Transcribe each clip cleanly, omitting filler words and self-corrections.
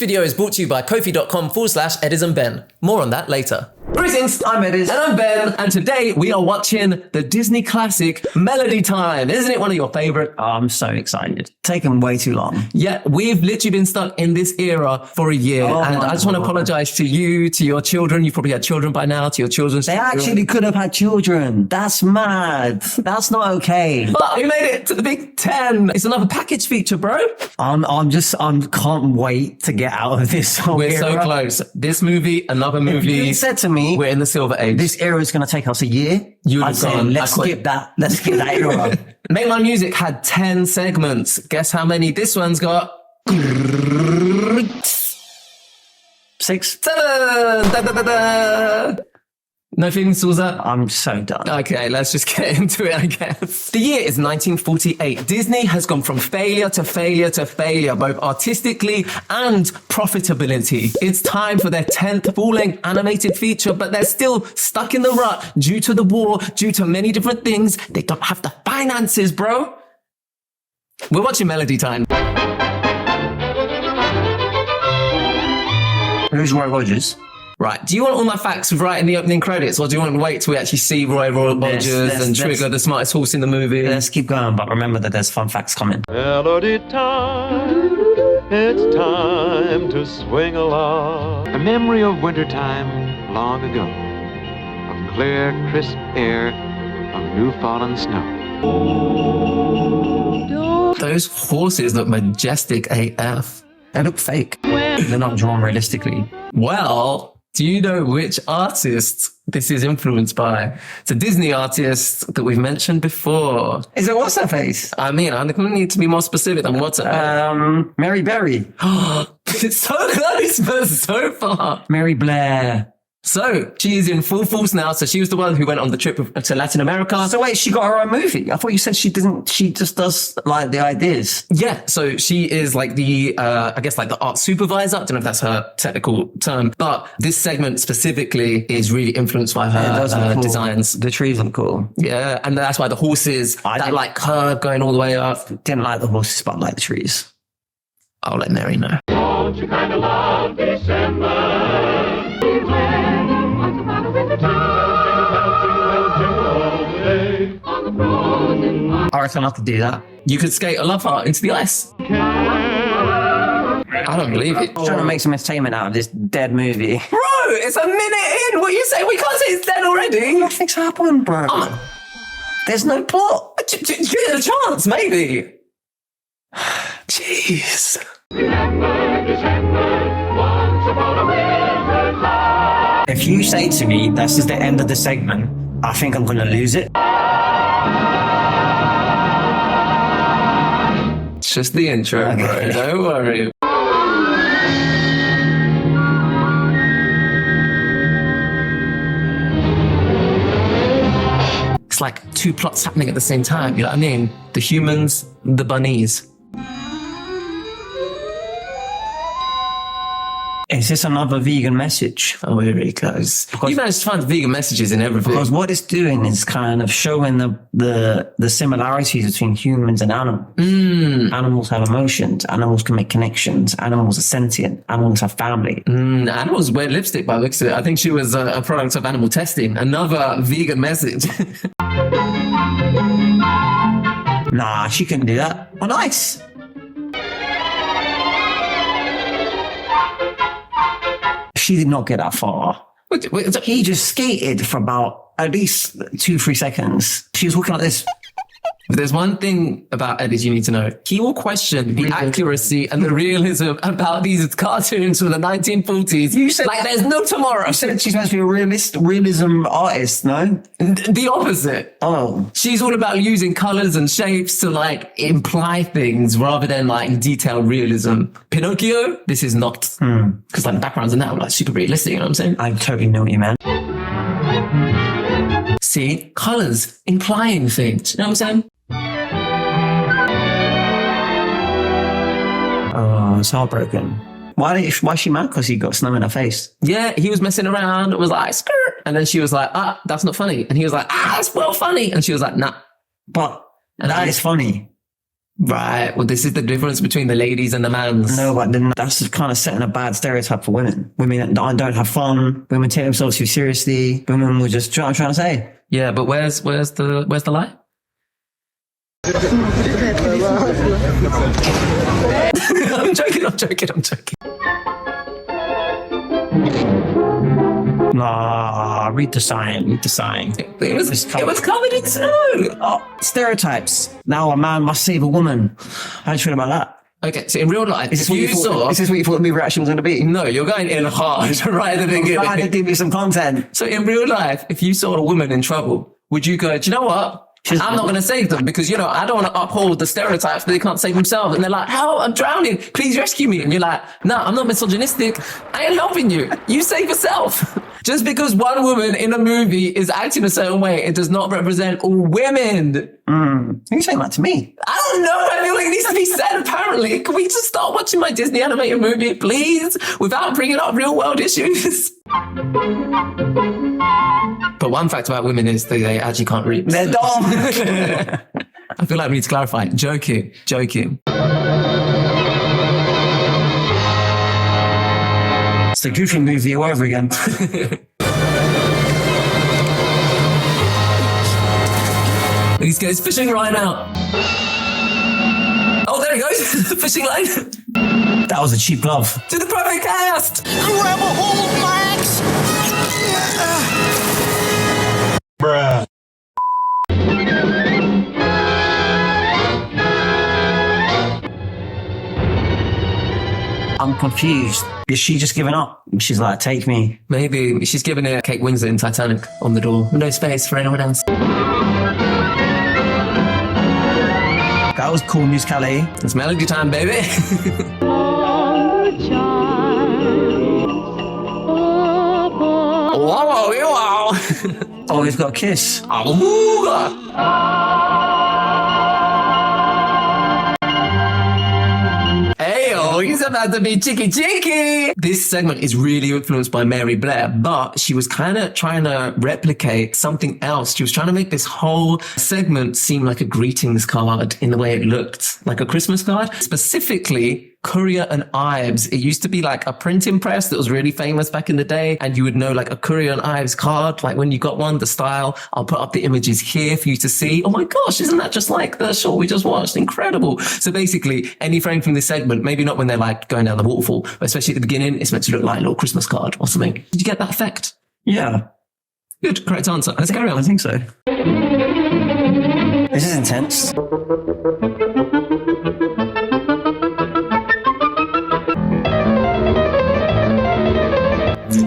video is brought to you by kofi.com/Ediz and Ben. More on that later. Greetings, I'm Ediz. And I'm Ben. And today we are watching the Disney classic Melody Time. Isn't it one of your favorite? Oh, I'm so excited. Taken way too long. Yeah, we've literally been stuck in this era for a year. And I just want to apologize to you, to your children. You've probably had children by now, to your children. They actually could have had children. That's mad. That's not okay. But we made it to the Big 10. It's another package feature, bro. I can't wait to get out of this. We're so close. This movie, another movie. If you said to me, we're in the Silver Age. This era is going to take us a year. I'd say, let's skip that. Let's skip that era. Make My Music had 10 segments. Guess how many this one's got? 6. 7. Da, da, da, da. No feelings towards that? I'm so done. Okay, let's just get into it, I guess. The year is 1948. Disney has gone from failure to failure to failure, both artistically and profitability. It's time for their 10th full-length animated feature, but they're still stuck in the rut due to the war, due to many different things. They don't have the finances, bro. We're watching Melody Time. Who's Roy Rogers? Right. Do you want all my facts right in the opening credits, or do you want to wait till we actually see Roy Rogers and Trigger, the smartest horse in the movie? Let's keep going, but remember that there's fun facts coming. Melody time, it's time to swing along. A memory of wintertime long ago, of clear, crisp air, of new fallen snow. Those horses look majestic AF. They look fake. They're not drawn realistically. Well, do you know which artist this is influenced by? It's a Disney artist that we've mentioned before. Is it what's her face? I mean, I'm going to need to be more specific than what's her. Mary Berry. It's so close, but so far. Mary Blair. So she is in full force now. So she was the one who went on the trip to Latin America. So wait, she got her own movie? I thought you said she didn't. She just does like the ideas. Yeah. So she is like the, I guess like the art supervisor. I don't know if that's her technical term, but this segment specifically is really influenced by her cool designs. The trees look cool. Yeah. And that's why the horses, that like curve going all the way up. Didn't like the horses, but like the trees. I'll let Mary know. Don't you kind of love December? I reckon I could do that. You could skate a love heart into the ice. I don't believe it. I'm trying to make some entertainment out of this dead movie. Bro, it's a minute in. What are you saying? We can't say it's dead already. Nothing's happened, bro. There's no plot. Give it a chance, maybe. Jeez. If you say to me, this is the end of the segment, I think I'm going to lose it. It's just the intro, Okay. bro. Don't worry. It's like two plots happening at the same time. You know what I mean? The humans, the bunnies. Is this another vegan message? Oh, here he goes. You managed to find vegan messages in everything. Because what it's doing is kind of showing the similarities between humans and animals. Animals have emotions. Animals can make connections. Animals are sentient. Animals have family. Animals wear lipstick by the looks of it. I think she was a product of animal testing. Another vegan message. Nah, she couldn't do that. Oh, nice. She did not get that far. He just skated for about at least 2-3 seconds. She was walking like this. If there's one thing about Ediz you need to know, he will question the accuracy and the realism about these cartoons from the 1940s. You said like there's no tomorrow. You said she's supposed to be a realism artist, no? The opposite. Oh. She's all about using colors and shapes to like imply things rather than like detailed realism. Pinocchio, this is not. Because like the backgrounds in that were like super realistic, you know what I'm saying? I totally know what you meant. See, colors implying things, you know what I'm saying? Oh, it's heartbroken. Why is she mad? Because he got snow in her face. Yeah, he was messing around. It was like, skirt. And then she was like, that's not funny. And he was like, that's well funny. And she was like, nah. But that is funny. Right. Well, this is the difference between the ladies and the mans. No, but then that's just kind of setting a bad stereotype for women. Women that don't have fun. Women take themselves too seriously. Women will just, do you know what I'm trying to say? Yeah, but where's the lie? I'm joking. Nah, read the sign. It was covered in snow. Oh, stereotypes. Now a man must save a woman. How do you feel about that? Okay, so in real life, Is this what you thought the movie reaction was going to be? No, you're going in hard right at the beginning. Trying to give you some content. So in real life, if you saw a woman in trouble, would you go, do you know what? I'm not going to save them because, I don't want to uphold the stereotypes that they can't save themselves. And they're like, help, I'm drowning. Please rescue me. And you're like, no, I'm not misogynistic. I ain't helping you. You save yourself. Just because one woman in a movie is acting a certain way, it does not represent all women. Who's saying that to me? I don't know. I feel like it needs to be said, apparently. Can we just start watching my Disney animated movie, please? Without bringing up real world issues. But one fact about women is that they actually can't read. They're dumb. I feel like we need to clarify. Joking. It's the Goofy movie all over again. These guys fishing right now. Oh, there he goes. The fishing line. That was a cheap glove. To the perfect cast. Grab a hold, Max! Bruh. I'm confused. Is she just giving up? She's like, take me. Maybe she's giving it Kate Winslet in Titanic on the door. No space for anyone else. That was cool musicality. It's melody time, baby. Wow. Oh, he's got a kiss. He's about to be cheeky. This segment is really influenced by Mary Blair, but she was kind of trying to replicate something else. She was trying to make this whole segment seem like a greetings card in the way it looked, like a Christmas card. Specifically, Courier and Ives. It used to be like a printing press that was really famous back in the day, and you would know like a Courier and Ives card, like when you got one, the style. I'll put up the images here for you to see. Oh my gosh, isn't that just like the show we just watched? Incredible. So basically, any frame from this segment, maybe not when they're like going down the waterfall, but especially at the beginning, it's meant to look like a little Christmas card or something. Did you get that effect? Yeah. Good, correct answer. Let's carry on. I think so. This is intense.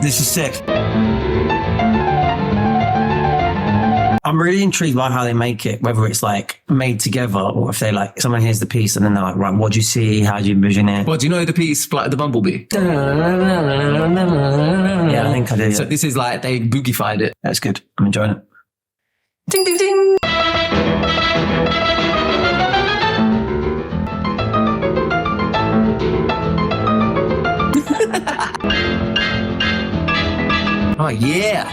This is sick. I'm really intrigued by how they make it, whether it's like made together or if they like, someone hears the piece and then they're like, right, what do you see? How do you envision it? Well, do you know the piece, Flight of the Bumblebee? Yeah, I think I did. So this is like, they boogified it. That's good. I'm enjoying it. Ding, ding, ding. Oh, yeah.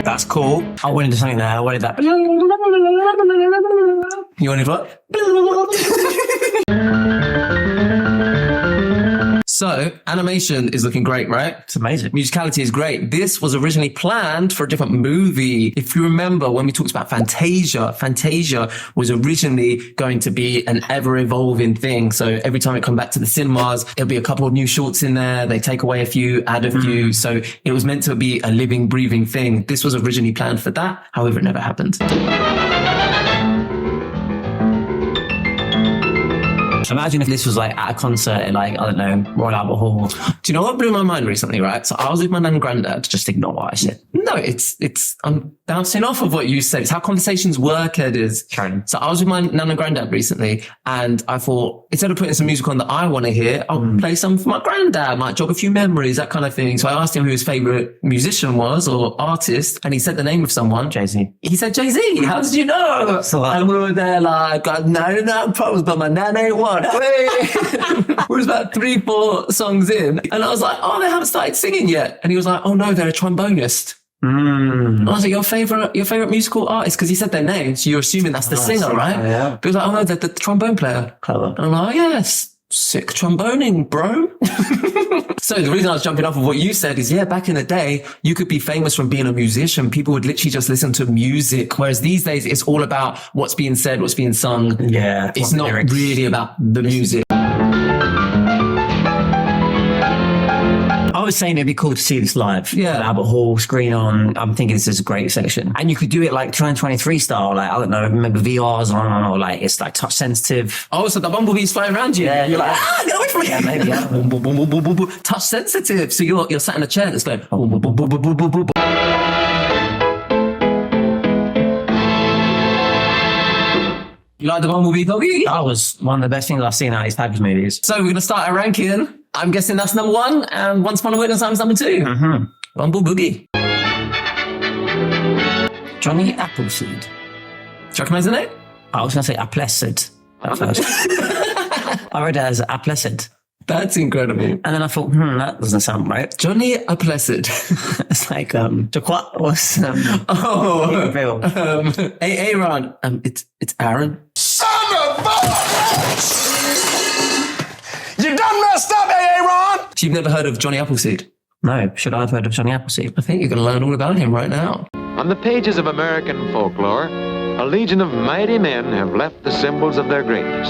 That's cool. I wanted something there. I wanted that. You wanted what? So, animation is looking great, right? It's amazing. Musicality is great. This was originally planned for a different movie. If you remember when we talked about Fantasia was originally going to be an ever-evolving thing. So every time it come back to the cinemas, there'll be a couple of new shorts in there. They take away a few, add a few. So it was meant to be a living, breathing thing. This was originally planned for that. However, it never happened. Imagine if this was like at a concert in like, I don't know, Royal Albert Hall. Do you know what blew my mind recently, right? So I was with my nan and granddad. Just ignore what I said. No, I'm bouncing off of what you said. It's how conversations work, Ediz. Sure. So I was with my nan and granddad recently, and I thought, instead of putting some music on that I want to hear, I'll play some for my granddad, might jog a few memories, that kind of thing. So I asked him who his favorite musician was or artist, and he said the name of someone. Jay-Z. He said Jay-Z. How did you know? So, and we were there like, got 99 problems, but my nan ain't one. We was about 3-4 songs in, and I was like, oh, they haven't started singing yet. And he was like, oh no, they're a trombonist. I was like, your favorite musical artist? Because he said their names. So you're assuming that's the singer, right? Yeah. But he was like, oh no, the trombone player. Clever. And I'm like, oh yes, sick tromboning, bro. So the reason I was jumping off of what you said is, yeah, back in the day, you could be famous from being a musician. People would literally just listen to music. Whereas these days, it's all about what's being said, what's being sung. Yeah. It's not really about the music. I was saying it'd be cool to see this live. Yeah. Albert Hall, screen on. I'm thinking this is a great section. And you could do it like 2023 style. Like, I don't know, maybe VR's on, or like it's like touch sensitive. Oh, so the bumblebee's flying around you. Yeah, You're like, get away from me. Yeah, maybe. Yeah. Boom, boom, boom, boom, boom, boom, boom. Touch sensitive. So you're sat in a chair that's going boom, boom, boom, boom, boom, boom, boom, boom. You like the Bumblebee Boogie? That was one of the best things I've seen out of these types of movies. So we're going to start our ranking. I'm guessing that's number 1, and Once Upon a Witness Time's number 2. Mm-hmm. Bumble Boogie. Johnny Appleseed. Do you recognize the name? I was going to say Appleseed at first. I read it as Appleseed. That's incredible. And then I thought, that doesn't sound right. Johnny Appleseed. It's like, Jaquat was, Oh, Bill. hey, Aaron. It's Aaron. Son of a... You done messed up, Aaron! So you've never heard of Johnny Appleseed? No, should I have heard of Johnny Appleseed? I think you're going to learn all about him right now. On the pages of American folklore, a legion of mighty men have left the symbols of their greatness.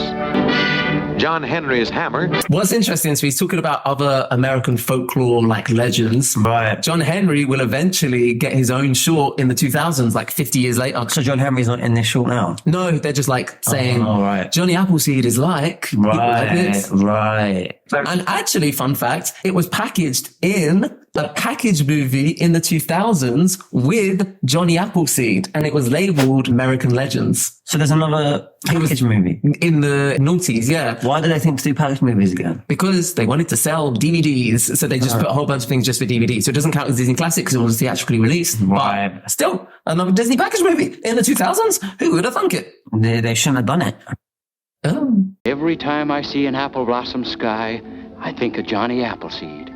John Henry's hammer. What's interesting is he's talking about other American folklore like legends. Right. John Henry will eventually get his own short in the 2000s, like 50 years later. So John Henry's not in this short now? No, they're just like saying, right. Johnny Appleseed is like people like this. Right. And actually, fun fact, it was packaged in a package movie in the 2000s with Johnny Appleseed, and it was labeled American Legends. So there's another package movie? In the noughties, yeah. Why do they think to do package movies again? Because they wanted to sell DVDs, so they just put a whole bunch of things just for DVD. So it doesn't count as Disney Classic because it was theatrically released. Right. But still, another Disney package movie in the 2000s. Who would have thunk it? They shouldn't have done it. Oh. Every time I see an apple blossom sky, I think of Johnny Appleseed.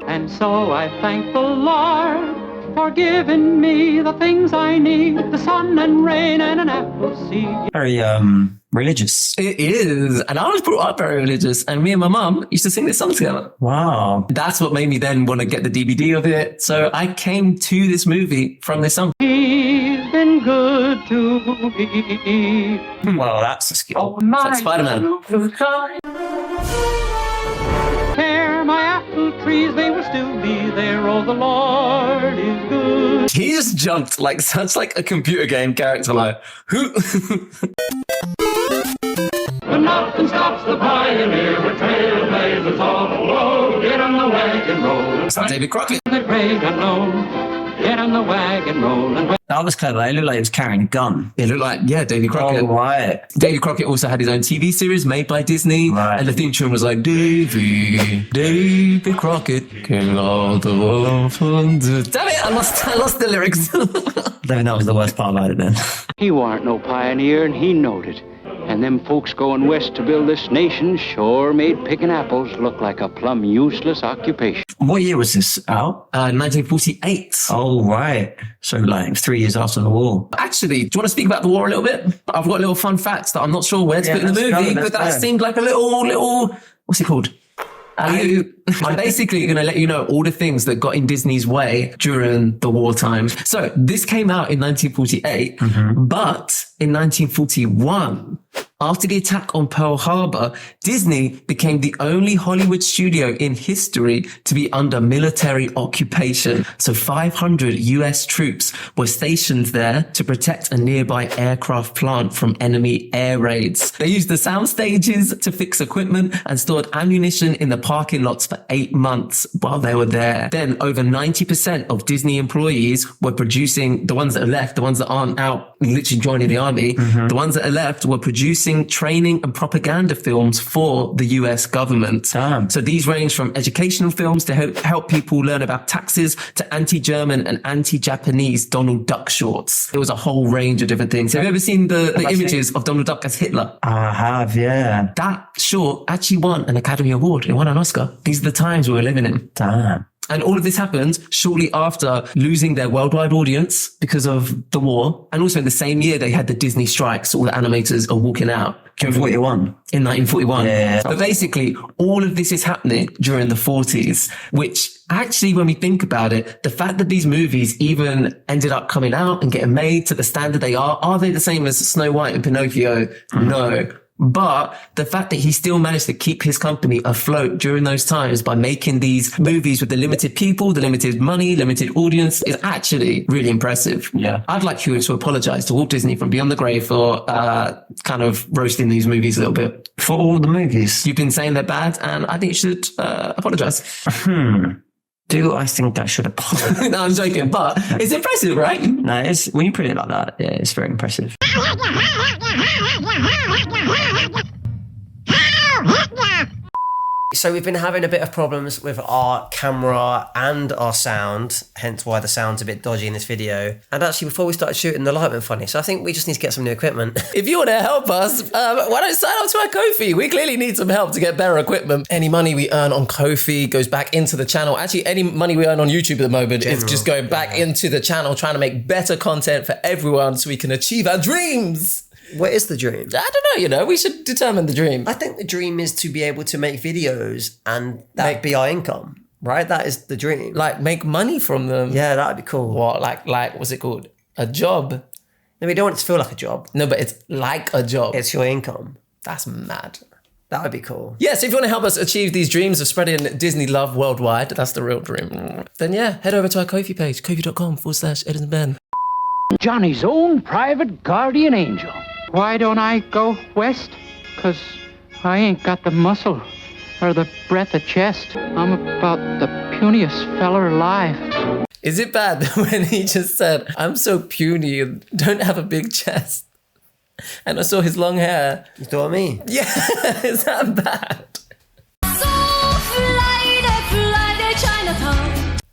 And so I thank the Lord for giving me the things I need, the sun and rain and an apple seed. Very religious. It is. And I was brought up very religious, and me and my mum used to sing this song together. Wow. That's what made me then want to get the DVD of it. So I came to this movie from this song. He's been good to me. Well, that's a skill. It's like Spider-Man. Care my apple trees, they will still be there. Oh, the Lord is good. He just jumped like such like a computer game character, like who? But nothing stops the pioneer with trailblazers all below. Get on the wagon roll. It's like David Crockett. The great unknown. Get on the wagon roll and That was clever. It looked like he was carrying a gun. It looked like, yeah, David Crockett. Oh, right. David Crockett also had his own TV series made by Disney. Right. And the theme tune was like, David Crockett, king of the world. Damn it, I lost the lyrics. I think that was the worst part about it then. He warn't no pioneer, and he knowed it. And them folks going west to build this nation sure made picking apples look like a plumb useless occupation. What year was this out? 1948. Oh, right. So like 3 years after the war. Actually, do you want to speak about the war a little bit? I've got little fun facts that I'm not sure where to put in the let's movie, go, but that let's go. seemed like a little, what's it called? I'm basically going to let you know all the things that got in Disney's way during the wartime. So this came out in 1948, but in 1941, after the attack on Pearl Harbor, Disney became the only Hollywood studio in history to be under military occupation. So 500 US troops were stationed there to protect a nearby aircraft plant from enemy air raids. They used the sound stages to fix equipment and stored ammunition in the parking lots for 8 months while they were there. Then over 90% of Disney employees were producing, the ones that are left, the ones that aren't out literally joining the army, the ones that are left were producing training and propaganda films for the US government. Damn. So these range from educational films to help people learn about taxes to anti-German and anti-Japanese Donald Duck shorts. There was a whole range of different things. Have you ever seen the images of Donald Duck as Hitler? I have, yeah. That short actually won an Academy Award. It won an Oscar. These are the times we were living in. Damn. And all of this happened shortly after losing their worldwide audience because of the war. And also in the same year, they had the Disney strikes. All the animators are walking out. In 41. In 1941. Yeah. But basically, all of this is happening during the 40s, which actually, when we think about it, the fact that these movies even ended up coming out and getting made to the standard they are they the same as Snow White and Pinocchio? No. But the fact that he still managed to keep his company afloat during those times by making these movies with the limited people, the limited money, limited audience is actually really impressive. Yeah. I'd like you to apologize to Walt Disney from Beyond the Grave for kind of roasting these movies a little bit. For all the movies. You've been saying they're bad, and I think you should apologize. Do I think I should apologize? No, I'm joking, but it's impressive, right? No, when you put it like that, yeah, it's very impressive. So we've been having a bit of problems with our camera and our sound, hence why the sound's a bit dodgy in this video. And actually, before we started shooting, the light went funny. So I think we just need to get some new equipment. If you want to help us, why don't sign up to our Ko-fi? We clearly need some help to get better equipment. Any money we earn on Ko-fi goes back into the channel. Actually, any money we earn on YouTube at the moment is just going back into the channel, trying to make better content for everyone so we can achieve our dreams. What is the dream? I don't know, we should determine the dream. I think the dream is to be able to make videos and that be our income, right? That is the dream. Like, make money from them. Yeah, that'd be cool. What, like, what's it called? A job? No, we don't want it to feel like a job. No, but it's like a job. It's your income. That's mad. That would be cool. Yeah, so if you want to help us achieve these dreams of spreading Disney love worldwide, that's the real dream, then yeah, head over to our Ko-fi page, kofi.com/Ediz and Ben. Johnny's own private guardian angel. Why don't I go west? 'Cause I ain't got the muscle or the breadth of chest. I'm about the puniest feller alive. Is it bad when he just said, I'm so puny and don't have a big chest? And I saw his long hair. You know what I mean? Yeah, is that bad?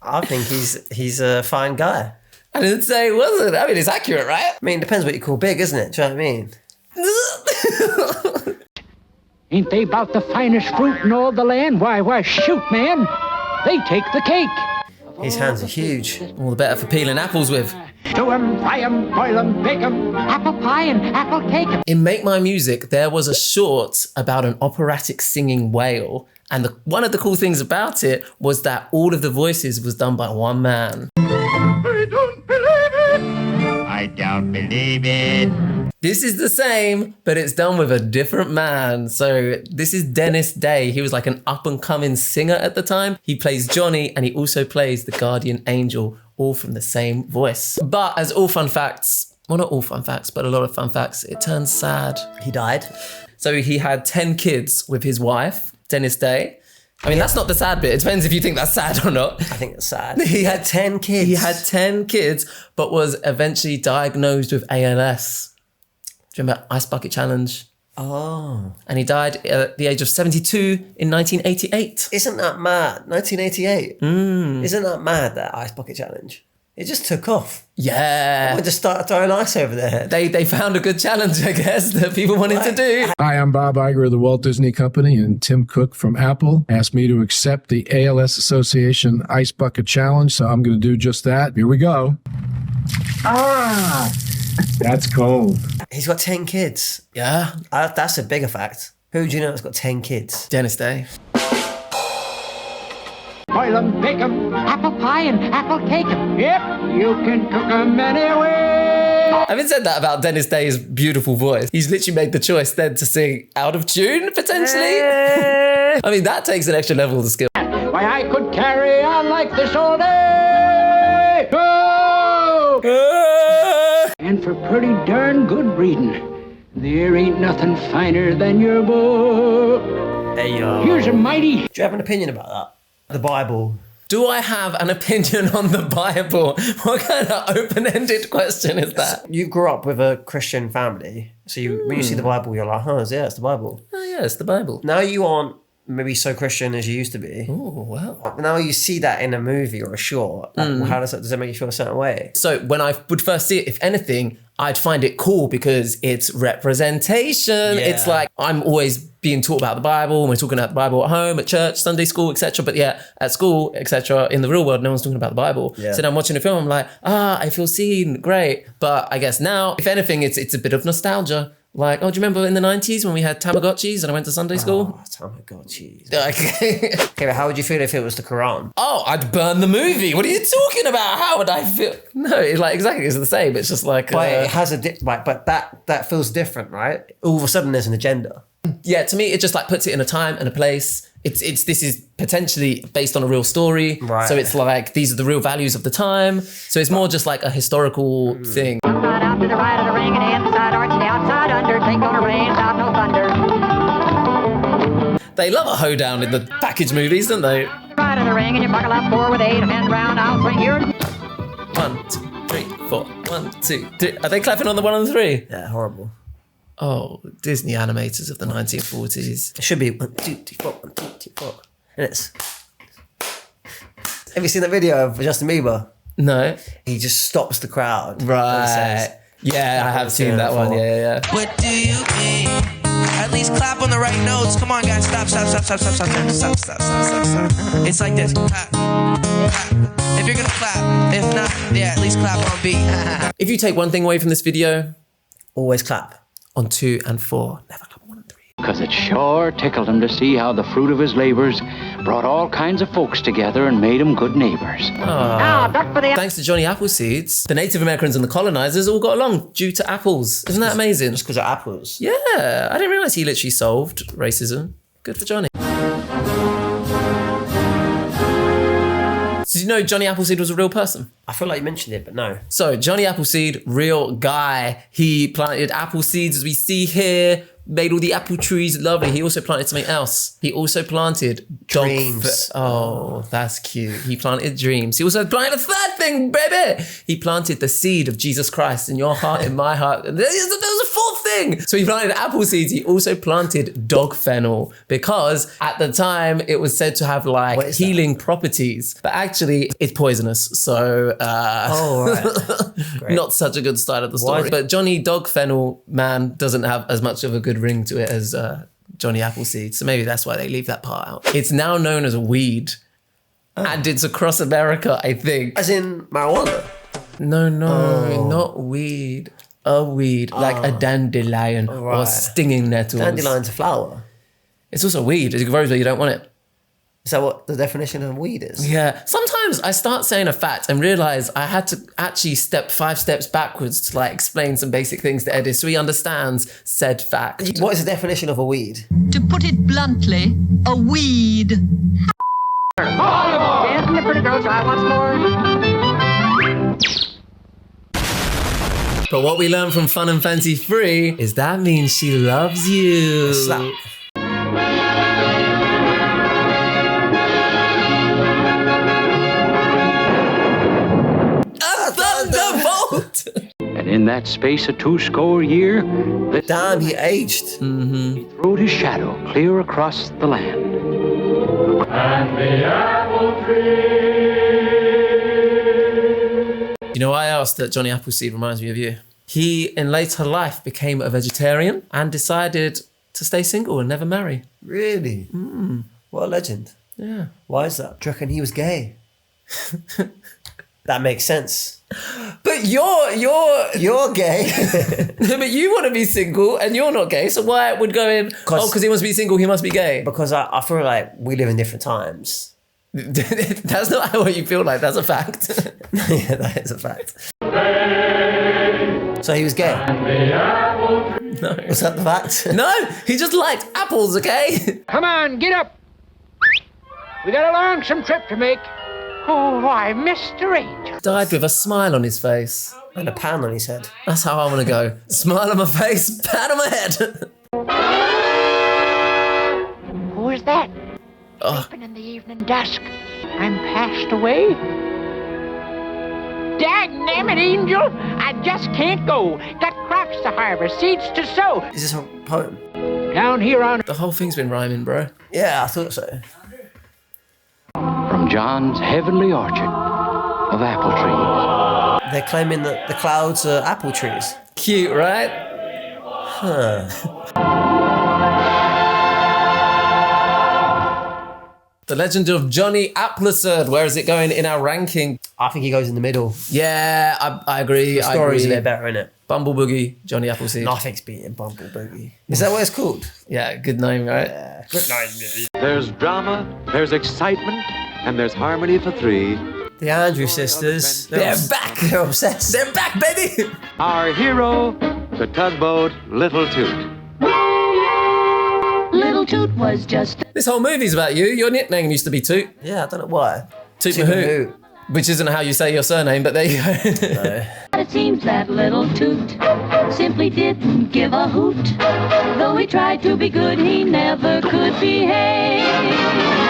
I think he's a fine guy. I didn't say he wasn't. I mean, it's accurate, right? I mean, it depends what you call big, isn't it? Do you know what I mean? Ain't they about the finest fruit in all the land? Why, shoot, man. They take the cake. His hands are huge. All the better for peeling apples with. Stew 'em, fry 'em, boil 'em, bake 'em. Apple pie and apple cake. In Make My Music, there was a short about an operatic singing whale. And one of the cool things about it was that all of the voices was done by one man. I don't believe it. This is the same, but it's done with a different man. So this is Dennis Day. He was like an up-and-coming singer at the time. He plays Johnny, and he also plays the guardian angel, all from the same voice. But as all fun facts, well, not all fun facts, but a lot of fun facts, it turns sad. He died. So he had 10 kids with his wife, Dennis Day. I mean, that's not the sad bit. It depends if you think that's sad or not. I think it's sad. He had 10 kids. He had 10 kids, but was eventually diagnosed with ALS. Do you remember Ice Bucket Challenge? Oh. And he died at the age of 72 in 1988. Isn't that mad? 1988. Isn't that mad, that Ice Bucket Challenge? It just took off. Yeah. We just started throwing ice over their head. They found a good challenge, I guess, that people wanted to do. Hi, I'm Bob Iger of the Walt Disney Company, and Tim Cook from Apple asked me to accept the ALS Association Ice Bucket Challenge, so I'm going to do just that. Here we go. Ah, that's cold. He's got 10 kids. Yeah. That's a bigger fact. Who do you know that's got 10 kids? Dennis Day. Boil 'em, bake 'em, apple pie and apple cake 'em. Yep, you can cook 'em anyway. Having said that about Dennis Day's beautiful voice, he's literally made the choice then to sing out of tune, potentially. I mean, that takes an extra level of skill. Why, I could carry on like this all day. Oh! And for pretty darn good reading. There ain't nothing finer than your book. Hey, yo. Here's a mighty... Do you have an opinion about that? The Bible. Do I have an opinion on the Bible? What kind of open-ended question is that? You grew up with a Christian family, so when you see the Bible, you're like, yeah, it's the Bible. Oh yeah, it's the Bible. Now you aren't maybe so Christian as you used to be. Oh, wow. Now you see that in a movie or a short. How does that make you feel a certain way? So when I would first see it, if anything, I'd find it cool because it's representation. Yeah. It's like I'm always being taught about the Bible, and we're talking about the Bible at home, at church, Sunday school, etc. But yeah, at school, etc. In the real world, no one's talking about the Bible. Yeah. So then I'm watching a film, I'm like, I feel seen, great. But I guess now, if anything, it's a bit of nostalgia. Like, do you remember in the 90s when we had Tamagotchis and I went to Sunday school? Oh, Tamagotchis. Okay. Okay, but how would you feel if it was the Quran? I'd burn the movie. What are you talking about? How would I feel? No, exactly, it's the same. It's just like... But it has but that feels different, right? All of a sudden there's an agenda. Yeah, to me, it just like puts it in a time and a place. This is potentially based on a real story. Right. So it's like, these are the real values of the time. So it's more just like a historical thing. Out to the right of the ring and the inside arch and the outside under. Ain't gonna rain without no thunder. They love a hoedown in the package movies, don't they? Right of the ring and you buckle up 4 with 8 and then round. I'll swing yours. 1, 2, 3, 4. 1, 2, 3. Are they clapping on the 1 and 3? Yeah, horrible. Oh, Disney animators of the 1940s. It should be 1, 2, 3, 4, 1, 2, 3, 4. And it's... Have you seen that video of Justin Bieber? No. He just stops the crowd. Right. And says, Yeah, I have seen that one. Yeah. What do you mean? At least clap on the right notes. Come on, guys. Stop. It's like this. Clap. If you're gonna clap. If not, yeah, at least clap on beat. If you take one thing away from this video, always clap. On 2 and 4. Never clap on 1 and 3. Because it sure tickled him to see how the fruit of his labors brought all kinds of folks together and made them good neighbors. Thanks to Johnny Appleseeds, the Native Americans and the colonizers all got along due to apples. Isn't that amazing? Just because of apples. Yeah, I didn't realize he literally solved racism. Good for Johnny. Did you know Johnny Appleseed was a real person? I feel like you mentioned it, but no. So Johnny Appleseed, real guy. He planted apple seeds as we see here, made all the apple trees lovely. He also planted something else. He also planted dreams. Oh, that's cute. He planted dreams. He also planted a third thing, baby. He planted the seed of Jesus Christ in your heart, in my heart. And there was a fourth thing. So he planted apple seeds. He also planted dog fennel because at the time it was said to have like healing properties, but actually it's poisonous. So not such a good start of the story. But Johnny Dog Fennel Man doesn't have as much of a good ring to it as Johnny Appleseed. So maybe that's why they leave that part out. It's now known as a weed. And it's across America, I think. As in marijuana? No, not weed. A weed, like a dandelion or stinging nettles. Dandelion's a flower. It's also weed. It grows where you don't want it. Is that what the definition of weed is? Yeah. Sometimes I start saying a fact and realize I had to actually step 5 steps backwards to like explain some basic things to Ediz so he understands said fact. What is the definition of a weed? To put it bluntly, a weed. Dancing the pretty girl, try once more. But what we learned from Fun and Fancy Free is that means she loves you. Slap. And in that space of 2 years, damn, he aged. He throwed his shadow clear across the land. And the apple tree. You know, I asked that Johnny Appleseed reminds me of you. He, in later life, became a vegetarian and decided to stay single and never marry. Really? What a legend. Yeah. Why is that? Do you reckon he was gay? That makes sense. But you're gay. But you want to be single and you're not gay, so why would go in, because he wants to be single, he must be gay? Because I feel like we live in different times. That's not what you feel like, that's a fact. Yeah, that is a fact. So he was gay? No. Was that the fact? No, he just liked apples, okay? Come on, get up. We got a lonesome trip to make. Oh, why, Mr. Angel. Died with a smile on his face. And a pan on his head. That's how I want to go. Smile on my face, pan on my head. Who is that? Sleeping in the evening dusk. I'm passed away. Dagnammit, Angel, I just can't go. Got crops to harvest, seeds to sow. Is this a poem? Down here on... The whole thing's been rhyming, bro. Yeah, I thought so. From John's heavenly orchard of apple trees. They're claiming that the clouds are apple trees. Cute, right? Huh. The Legend of Johnny Appleseed. Where is it going in our ranking? I think he goes in the middle. Yeah, I agree. The story's a bit better, isn't it? Bumble Boogie, Johnny Appleseed. Nothing's beating Bumble Boogie. Is that what it's called? Yeah, good name, right? Yeah. Good name. There's drama, there's excitement, and there's harmony for three. The Andrews sisters. They're back. They're obsessed. They're back, baby. Our hero, the tugboat, Little Toot. Little Toot was just This whole movie's about you. Your nickname used to be Toot. Yeah, I don't know why. Toot Toot Mahoot. Which isn't how you say your surname, but there you go. No. It seems that little Toot simply didn't give a hoot. Though he tried to be good, he never could behave.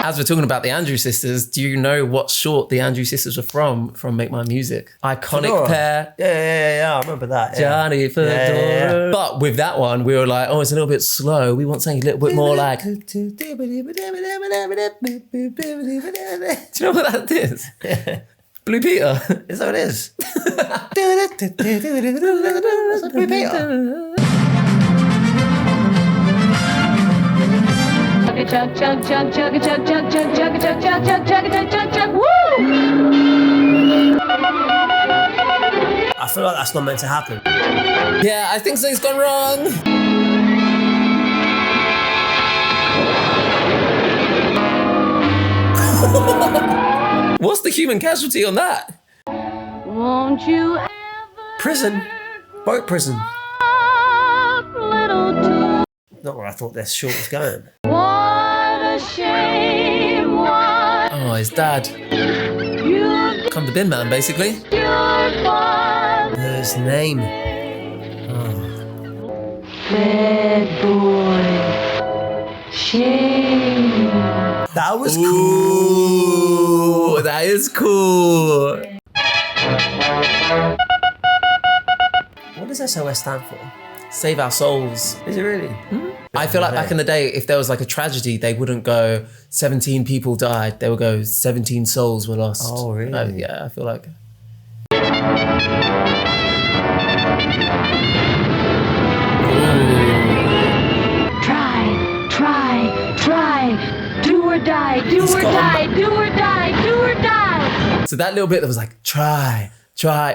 As we're talking about the Andrews sisters, do you know what short the Andrews sisters were from Make My Music? Iconic Fedora. pair. Yeah, I remember that. Yeah. Johnny Fedora. Yeah. But with that one, we were like, oh, it's a little bit slow. We want something a little bit more like... Do you know what that is? Blue Peter. Is that what it is? That's Blue Peter. Chug, chug, chug, chug, chug, chug, chug, chug, chug, chug, chug, chug, chug, chug, chug, woo! I feel like that's not meant to happen. Yeah, I think something's gone wrong. What's the human casualty on that? Won't you ever Prison. Boat prison. little Toot? Not where I thought this short was going. What a shame, what Oh, his dad. you've Come to bin man, basically. cured for. His name. Bad boy, shame. That was cool. Ooh, that is cool. What does SOS stand for? Save our souls. Is it really? I feel like back in the day, if there was like a tragedy, they wouldn't go 17 people died. They would go 17 souls were lost. Oh, really? Yeah, I feel like. Try. Do or die, do or die, do or die, do or die. So that little bit that was like, try,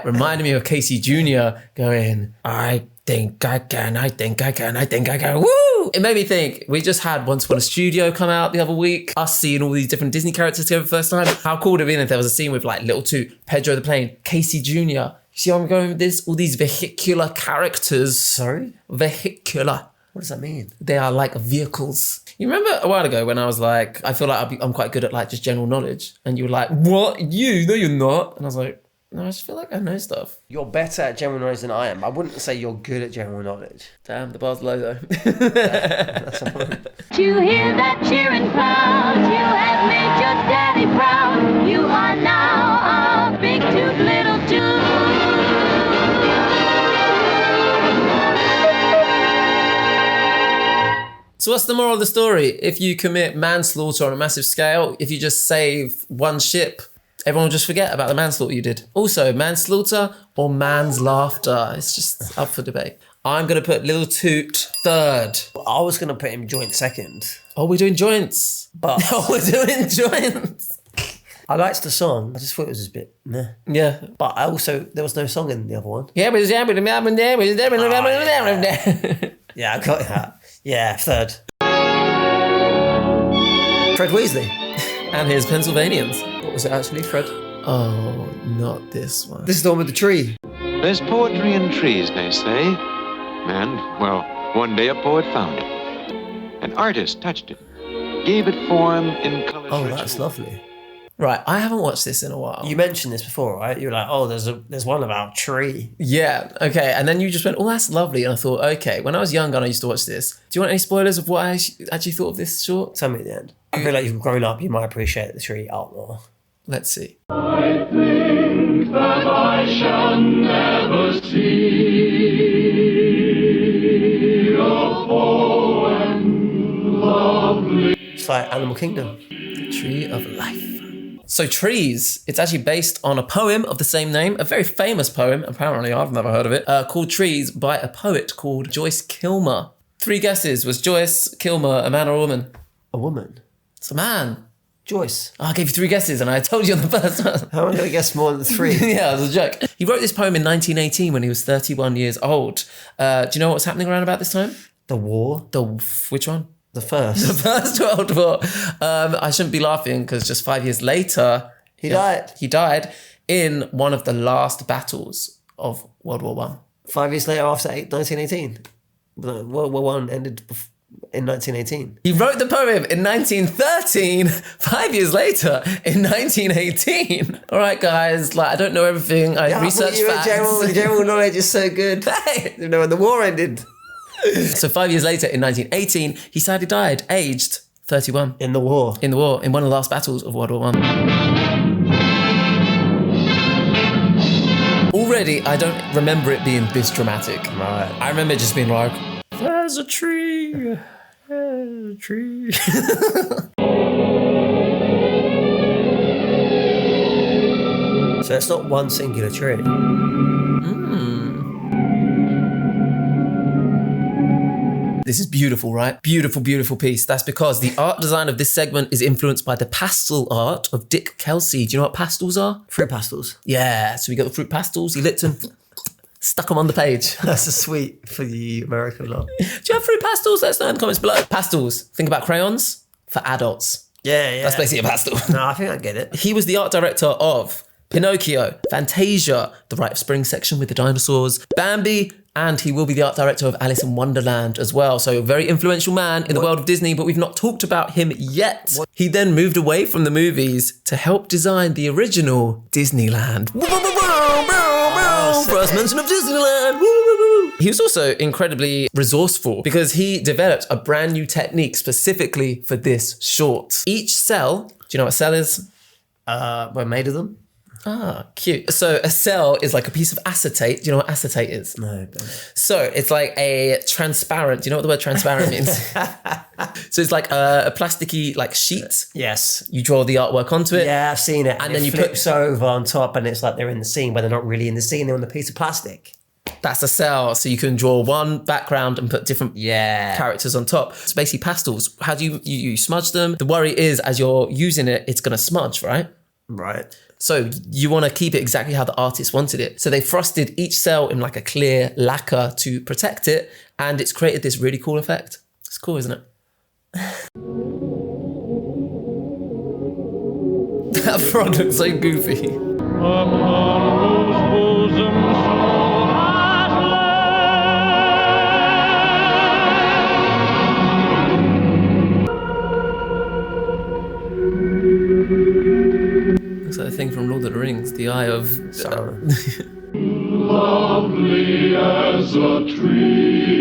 reminded me of Casey Jr. going, I think I can. Woo! It made me think, we just had Once Upon a Studio come out the other week. Us seeing all these different Disney characters together for the first time. How cool would it have been if there was a scene with like Little Toot, Pedro the Plane, Casey Jr. You see how I'm going with this? All these vehicular characters. Sorry? Vehicular. What does that mean? They are like vehicles. You remember a while ago when I was like, I feel like I'm quite good at like just general knowledge. And you were like, what? You? No, you're not. And I was like, no, I just feel like I know stuff. You're better at general knowledge than I am. I wouldn't say you're good at general knowledge. Damn, the bar's low though. That's a problem. You hear that cheering crowd? You have made your daddy proud. You are now a big Toot, little Toot. So what's the moral of the story? If you commit manslaughter on a massive scale, if you just save one ship, everyone will just forget about the manslaughter you did. Also, manslaughter or man's laughter? It's just up for debate. I'm going to put Little Toot third. I was going to put him joint second. Oh, we're doing joints. But Oh, we're doing joints. I liked the song. I just thought it was a bit meh. Yeah. But I also, there was no song in the other one. Yeah, but Yeah, I got that. Yeah, third. Fred Weasley. And here's Pennsylvanians. What was it actually, Fred? Oh, not this one. This is the one with the tree. There's poetry in trees, they say. And, well, one day a poet found it. An artist touched it, gave it form in color. Oh, that's lovely. Right, I haven't watched this in a while. You mentioned this before, right? You were like, oh, there's one about tree. Yeah, okay. And then you just went, oh, that's lovely. And I thought, okay, when I was younger and I used to watch this, do you want any spoilers of what I actually thought of this short? Tell me at the end. I feel like you've grown up, you might appreciate the tree art more. Let's see. I think that I shall never see a poem lovely. It's like Animal Kingdom. The Tree of Life. So Trees, it's actually based on a poem of the same name, a very famous poem, apparently, I've never heard of it, called Trees by a poet called Joyce Kilmer. 3 guesses. Was Joyce Kilmer a man or a woman? A woman. It's a man. Joyce. Oh, I gave you 3 guesses and I told you on the first one. How am I going to guess more than 3? Yeah, it was a joke. He wrote this poem in 1918 when he was 31 years old. Do you know what was happening around about this time? The war. Which one? The first. The First World War. I shouldn't be laughing because just 5 years later... He died. He died in one of the last battles of World War One. 5 years later after 1918. World War One ended in 1918. He wrote the poem in 1913, 5 years later in 1918. All right, guys, like I don't know everything. I researched facts. General knowledge is so good. You know when the war ended. So 5 years later in 1918, he sadly died, aged 31. In the war. In one of the last battles of World War One. Already, I don't remember it being this dramatic. Right. I remember it just being like, there's a tree. There's a tree. So it's not one singular tree. This is beautiful, right? Beautiful, beautiful piece. That's because the art design of this segment is influenced by the pastel art of Dick Kelsey. Do you know what pastels are? Fruit pastels. Yeah, so we got the fruit pastels. He lit them, stuck them on the page. That's a sweet for the American lot. Do you have fruit pastels? Let us know in the comments below. Pastels. Think about crayons for adults. Yeah. That's basically a pastel. No, I think I get it. He was the art director of Pinocchio, Fantasia, The Rite of Spring section with the dinosaurs, Bambi, and he will be the art director of Alice in Wonderland as well. So a very influential man in the world of Disney, but we've not talked about him yet. He then moved away from the movies to help design the original Disneyland. First mention of Disneyland. He was also incredibly resourceful because he developed a brand new technique specifically for this short. Each cell, do you know what a cell is? We're made of them. Ah, cute. So a cell is like a piece of acetate. Do you know what acetate is? No. So it's like a transparent. Do you know what the word transparent means? So it's like a plasticky like sheet. Yes. You draw the artwork onto it. Yeah, I've seen it. And then it you flips over on top and it's like they're in the scene, but they're not really in the scene. They're on the piece of plastic. That's a cell. So you can draw one background and put different characters on top. So basically pastels. How do you smudge them? The worry is as you're using it, it's going to smudge, right? Right. So you want to keep it exactly how the artist wanted it. So they frosted each cell in like a clear lacquer to protect it, and it's created this really cool effect. It's cool, isn't it? That frog looks so goofy. Looks like a thing from Lord of the Rings, the Eye of Sauron. Lovely as a tree.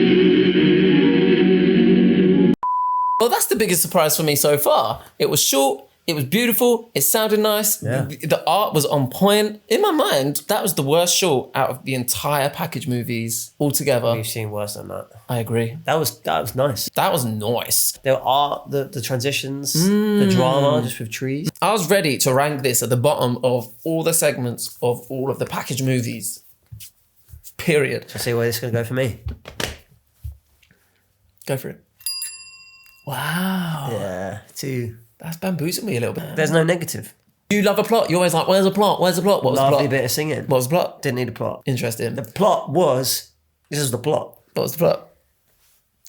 Well, that's the biggest surprise for me so far. It was short, it was beautiful, it sounded nice, the art was on point. In my mind, that was the worst short out of the entire package movies altogether. We've seen worse than that. I agree. That was nice. That was nice. There are the transitions, the drama, just with trees. I was ready to rank this at the bottom of all the segments of all of the package movies. Period. Shall I see where this is going to go for me? Go for it. Wow. Yeah, 2. That's bamboozled me a little bit. There's no negative. You love a plot. You're always like, where's the plot? Where's the plot? What was the Lovely plot? bit of singing. What was the plot? Didn't need a plot. Interesting. The plot was, this is the plot. What was the plot?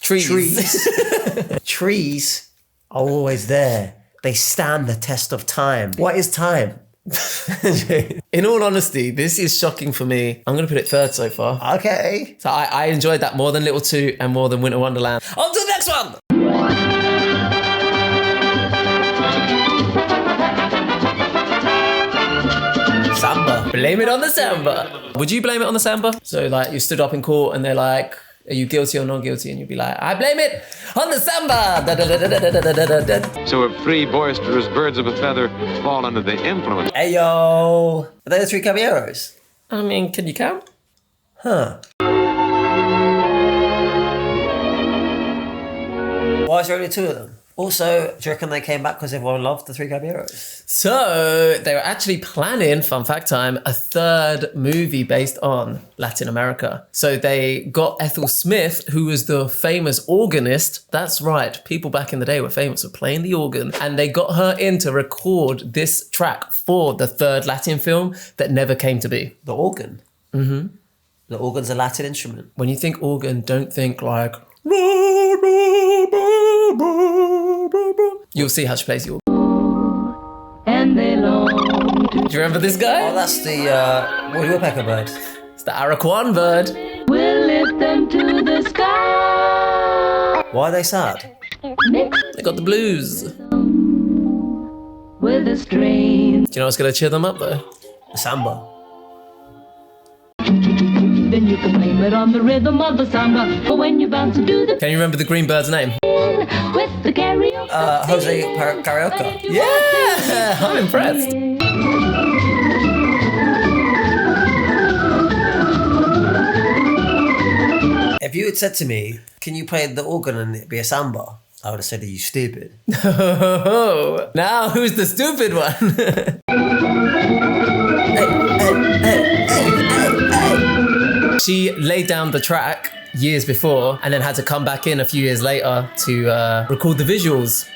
Trees. Trees are always there. They stand the test of time. What is time? In all honesty, this is shocking for me. I'm going to put it third so far. Okay. So I enjoyed that more than Little Toot and more than Winter Wonderland. On to the next one! Samba. Blame it on the Samba. Would you blame it on the Samba? So like you stood up in court and they're like, are you guilty or not guilty? And you'd be like, I blame it on the Samba. Da, da, da, da, da, da, da, da. So if 3 boisterous birds of a feather fall under the influence. Hey, yo. Are they the 3 caballeros? I mean, can you count? Huh. Why is there only 2 of them? Also, do you reckon they came back because everyone loved the Three Caballeros? So they were actually planning, fun fact time, a third movie based on Latin America. So they got Ethel Smith, who was the famous organist. That's right. People back in the day were famous for playing the organ. And they got her in to record this track for the third Latin film that never came to be. The organ? Mm-hmm. The organ's a Latin instrument. When you think organ, don't think like... You'll see how she plays the organ. And they long to... Do you remember this guy? Oh, that's the Woody Woodpecker bird. It's the Araquan bird. We'll lift them to the sky. Why are they sad? Mix They got the blues. with a strain. Do you know what's going to cheer them up though? The samba. Then you can blame it on the rhythm of the samba. But when you bounce and do the Can you remember the green bird's name? with the karaoke. Jose Carioca. Yeah, I'm impressed. If you had said to me, can you play the organ and it'd be a samba? I would have said, are you stupid? Now who's the stupid one? She laid down the track years before and then had to come back in a few years later to record the visuals.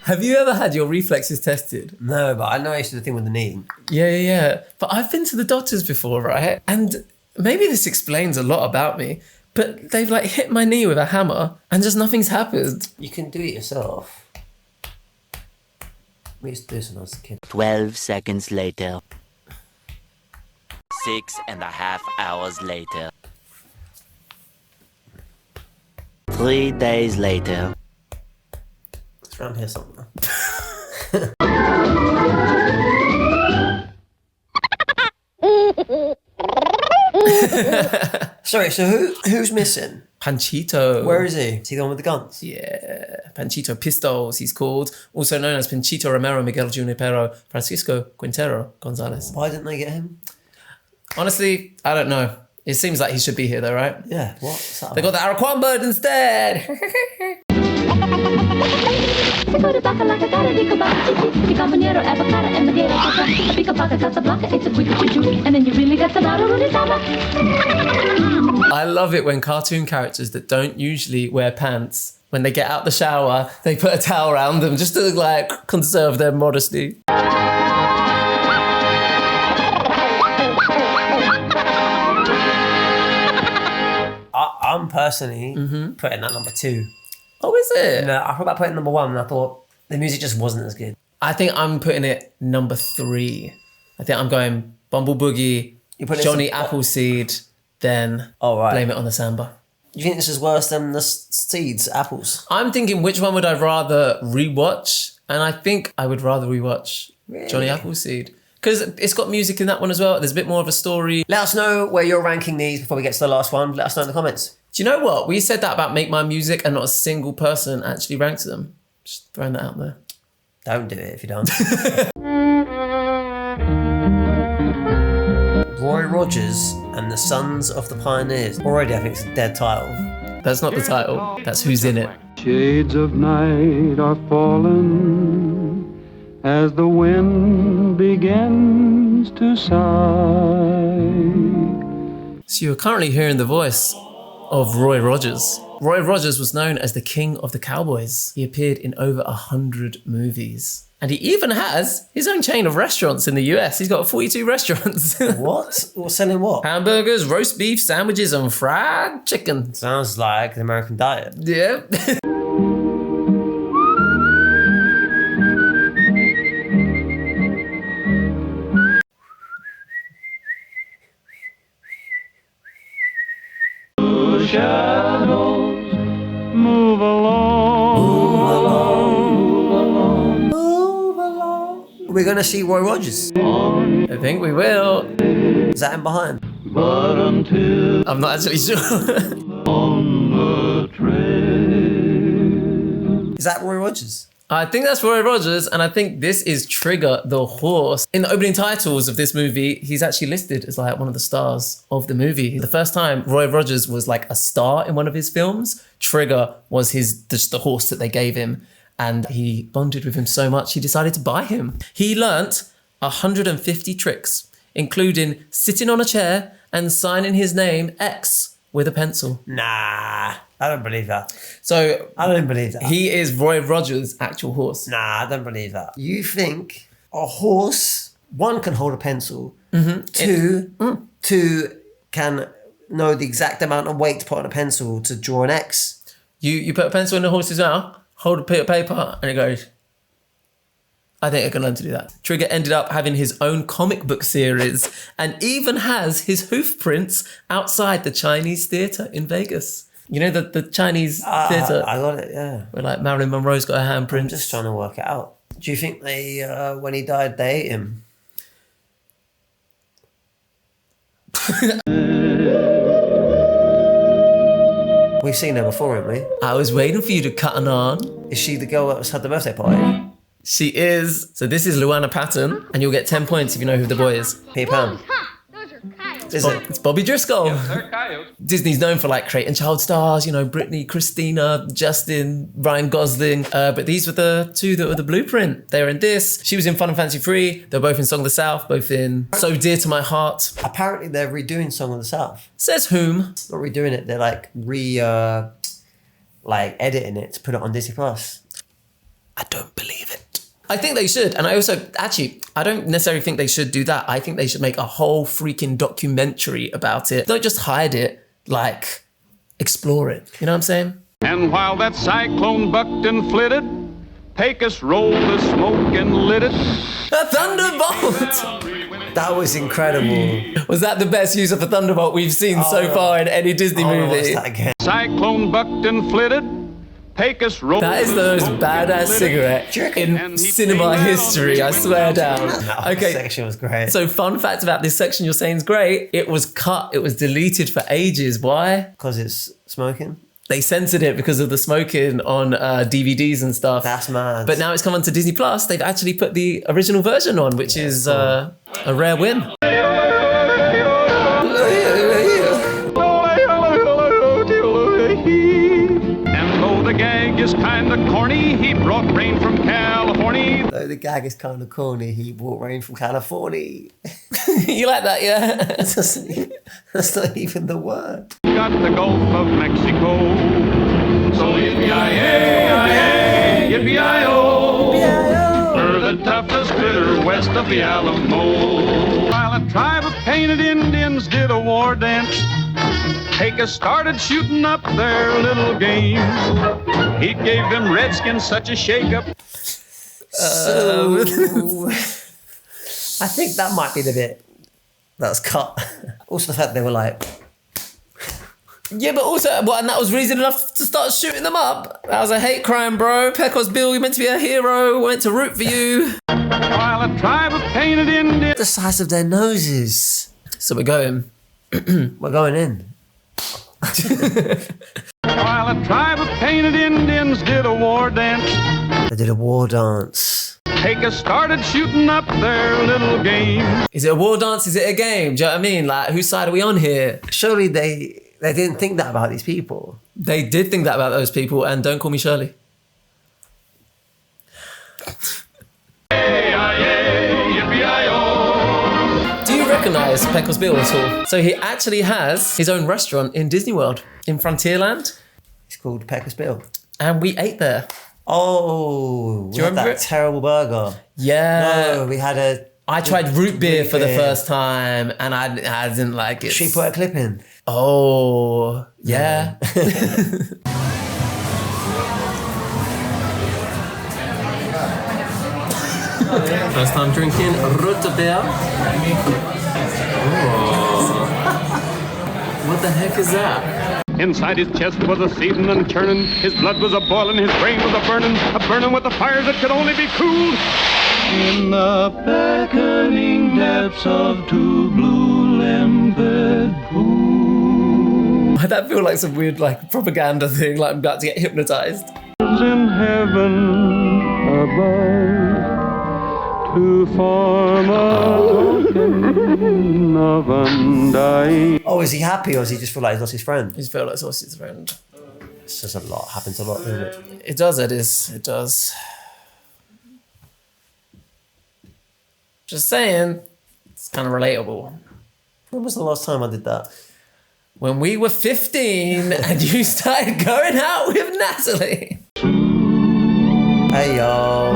Have you ever had your reflexes tested? No, but I know I used to do the thing with the knee. Yeah. But I've been to the doctors before, right? And maybe this explains a lot about me, but they've like hit my knee with a hammer and just nothing's happened. You can do it yourself. We used to do this when I was a kid. 12 seconds later. 6.5 hours later. 3 days later. It's around here somewhere. Sorry, so who's missing? Panchito. Where is he? Is he the one with the guns? Yeah, Panchito Pistols, he's called. Also known as Panchito Romero, Miguel Junipero, Francisco Quintero Gonzalez. Why didn't they get him? Honestly, I don't know. It seems like he should be here though, right? Yeah, what's that They got the Araquan bird instead. And then you really got the bottle of samba. I love it when cartoon characters that don't usually wear pants, when they get out the shower, they put a towel around them just to like conserve their modesty. I'm personally putting that number 2. Oh, is it? No, I thought about putting number 1 and I thought the music just wasn't as good. I think I'm putting it number 3. I think I'm going Bumble Boogie, Johnny Appleseed, then Blame It on the Samba. You think this is worse than the Seeds, Apples? I'm thinking which one would I rather rewatch? And I think I would rather rewatch Johnny Appleseed. Because it's got music in that one as well. There's a bit more of a story. Let us know where you're ranking these before we get to the last one. Let us know in the comments. Do you know what? We said that about Make My Music and not a single person actually ranked them. Just throwing that out there. Don't do it if you don't. Roy Rogers and the Sons of the Pioneers. Already I think it's a dead title. That's not the title. That's who's in it. Shades of night are falling as the wind begins to sigh. So you're currently hearing the voice of Roy Rogers. Roy Rogers was known as the King of the Cowboys. He appeared in over 100 movies. And he even has his own chain of restaurants in the US. He's got 42 restaurants. What? What's selling what? Hamburgers, roast beef, sandwiches, and fried chicken. Sounds like the American diet. Yeah. Shadows move along. We're going to see Roy Rogers. I think we will. Is that him behind? But until I'm not actually sure. on the trail. Is that Roy Rogers? I think that's Roy Rogers, and I think this is Trigger the horse. In the opening titles of this movie, he's actually listed as like one of the stars of the movie. The first time Roy Rogers was like a star in one of his films, Trigger was just the horse that they gave him, and he bonded with him so much he decided to buy him. He learnt 150 tricks, including sitting on a chair and signing his name X with a pencil. Nah, I don't believe that. So I don't believe that. He is Roy Rogers' actual horse. Nah, I don't believe that. You think a horse, one, can hold a pencil, two can know the exact amount of weight to put on a pencil to draw an X? You put a pencil in the horse's mouth, hold a bit of paper, and it goes. I think I can learn to do that. Trigger ended up having his own comic book series and even has his hoof prints outside the Chinese theatre in Vegas. You know the Chinese theatre? I got it, yeah. Where like Marilyn Monroe's got her handprint. I'm just trying to work it out. Do you think they, when he died, they ate him? We've seen her before, haven't we? I was waiting for you to cut on. Is she the girl that had the birthday party? She is. So this is Luana Patton, and you'll get 10 points if you know who the boy is. Peter Pan. Is it? It's Bobby Driscoll. Disney's known for like creating child stars, you know, Britney, Christina, Justin, Ryan Gosling. But these were the two that were the blueprint. They were in this. She was in Fun and Fancy Free. They were both in Song of the South, both in So Dear to My Heart. Apparently they're redoing Song of the South. Says whom? Not redoing it. They're like editing it to put it on Disney Plus. I don't believe it. I think they should. And I don't necessarily think they should do that. I think they should make a whole freaking documentary about it. Don't just hide it, like, explore it. You know what I'm saying? And while that cyclone bucked and flitted, Pecos rolled the smoke and lit it. A thunderbolt! That was incredible. Was that the best use of a thunderbolt we've seen so far in any Disney movie? What's that again? Cyclone bucked and flitted. Pecos rolled. That is the most badass cigarette in cinema history, I swear down. Okay. Section was great. So fun fact about this section you're saying is great. It was cut, it was deleted for ages. Why? Because it's smoking? They censored it because of the smoking on DVDs and stuff. That's mad. But now it's come onto Disney Plus. They've actually put the original version on, which is a rare win. The gag is kinda corny, he brought rain from California. Though the gag is kinda corny, he brought rain from California. You like that, yeah? That's not even the word. Got the Gulf of Mexico. So yippee-yi-yay, yippee-yi-oh. We're the toughest critter west of the Alamo. While a tribe of painted Indians did a war dance, Pecos started shooting up their little game. He gave them redskins such a shake-up. So, I think that might be the bit that's cut. Also the fact they were like... Yeah, but also, and that was reason enough to start shooting them up. That was a hate crime, bro. Pecos Bill, you're meant to be a hero. We're meant to root for you. While a tribe of painted Indians... The size of their noses. So we're going. We're going in. While a tribe of painted Indians did a war dance. They did a war dance. Pecos started shooting up their little game. Is it a war dance? Is it a game? Do you know what I mean? Like, whose side are we on here? Surely they didn't think that about these people. They did think that about those people, and don't call me Shirley. Do you recognise Pecos Bill at all? So he actually has his own restaurant in Disney World, in Frontierland. It's called Pecos Bill. And we ate there. Oh, do you remember that terrible burger? Yeah. No, we had I tried root beer for the first time, and I didn't like it. She put a clip in. Oh, yeah. First time drinking root beer. What the heck is that? Inside his chest was a seething and churning. His blood was a boiling, his brain was a burning with the fires that could only be cooled. In the beckoning depths of two blue limpid pools. Why'd that feel like some weird like propaganda thing, like I'm about to get hypnotized? In heaven, above to form a chain of undying. Oh, is he happy or does he just feel like he's lost his friend? He's felt like he's lost his friend. It's just a lot. Happens a lot, doesn't it? It does, Ediz. It does. Just saying, it's kind of relatable. When was the last time I did that? When we were 15 and you started going out with Natalie. Hey, y'all.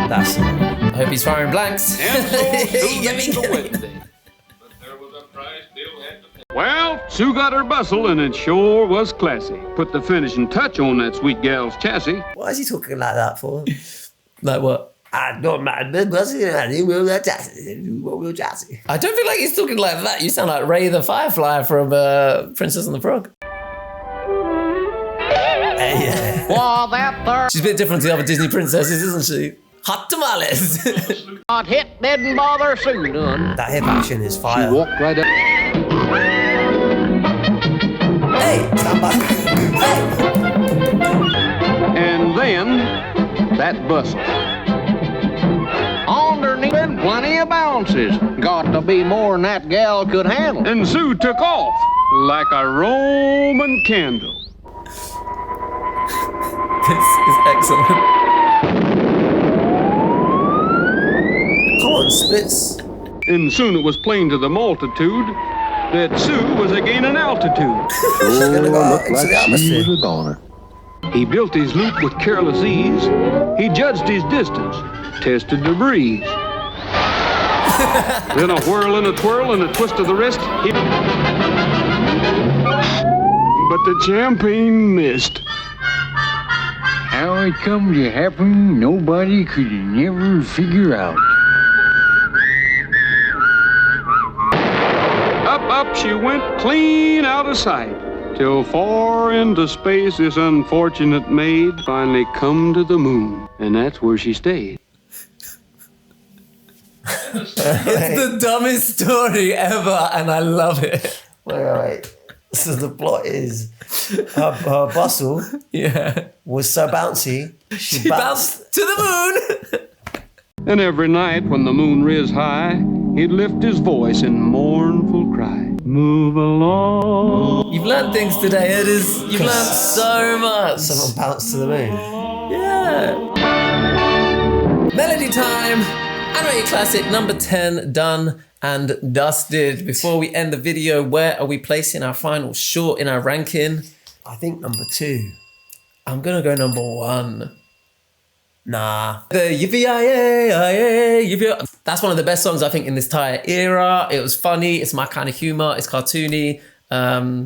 That's it. I hope he's firing blanks. Well, Sue got her bustle, and it sure was classy. Put the finishing touch on that sweet gal's chassis. Why is he talking like that for? Like what? I don't mind the bussy, I will chassis. I don't feel like he's talking like that. You sound like Ray the Firefly from Princess and the Frog. Yeah. Well, that there She's a bit different to the other Disney princesses, isn't she? Hot tamales. hot hit didn't bother Sue none. That hip action is fire. She walked right up. Hey, Samba. Hey. And then, that bustle. Underneath been plenty of bounces. Got to be more than that gal could handle. And Sue took off like a Roman candle. This is excellent. Come on, Spitz. And soon it was plain to the multitude that Sue was gaining altitude. She's gonna go out into the atmosphere. was a goner. He built his loop with careless ease. He judged his distance, tested the breeze. Then a whirl and a twirl and a twist of the wrist. But the champagne missed. How it come to happen, nobody could never figure out. Up she went, clean out of sight, till far into space this unfortunate maid finally come to the moon, and that's where she stayed. It's the dumbest story ever, and I love it. Wait. So the plot is her bustle was so bouncy, She bounced to the moon. And every night when the moon riz high, he'd lift his voice in mournful cry. Move along. You've learned things today, Ediz. You've learned so much. Someone bounced to the moon. Yeah. Melody time. Animated classic number 10 done and dusted. Before we end the video, where are we placing our final short in our ranking? I think number 2. I'm gonna go number 1. Nah. The Yippee-yi-yi, that's one of the best songs I think in this entire era. It was funny, it's my kind of humor, it's cartoony.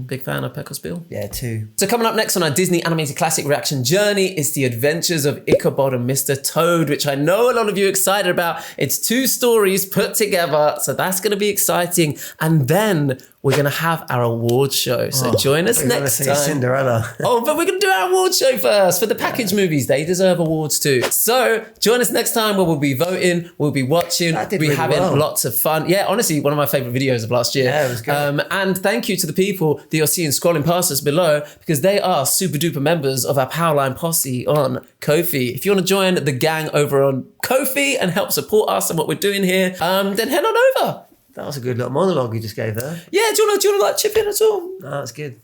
Big fan of Pecos Bill. Yeah, 2. So coming up next on our Disney animated classic reaction journey is The Adventures of Ichabod and Mr. Toad, which I know a lot of you are excited about. It's 2 stories put together, so that's going to be exciting. And then we're going to have our award show. So join us next time. Cinderella. Oh, but we're going to do our award show first for the package movies. They deserve awards too. So join us next time where we'll be voting, we'll be watching, we'll be having lots of fun. Yeah, honestly, one of my favorite videos of last year. Yeah, it was good. And thank you to the people that you're seeing scrolling past us below, because they are super duper members of our Powerline Posse on Ko-fi. If you want to join the gang over on Ko-fi and help support us and what we're doing here, then head on over. That was a good little monologue you just gave there. Yeah, do you want to like chip in at all? No, that's good.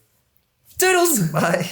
Doodles. Bye.